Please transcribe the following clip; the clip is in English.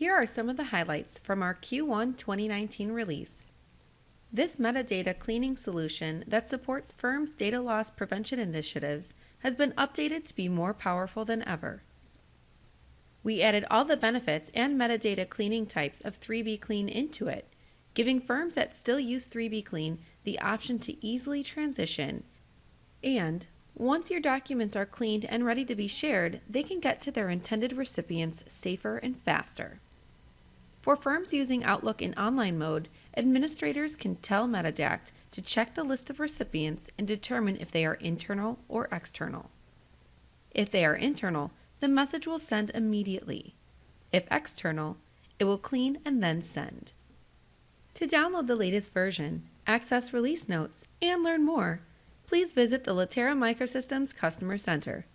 Here are some of the highlights from our Q1 2019 release. This metadata cleaning solution that supports firms' data loss prevention initiatives has been updated to be more powerful than ever. We added all the benefits and metadata cleaning types of 3B Clean into it, giving firms that still use 3B Clean the option to easily transition. And once your documents are cleaned and ready to be shared, they can get to their intended recipients safer and faster. For firms using Outlook in online mode, administrators can tell Metadact to check the list of recipients and determine if they are internal or external. If they are internal, the message will send immediately. If external, it will clean and then send. To download the latest version, access release notes, and learn more, please visit the Litera Microsystems Customer Center.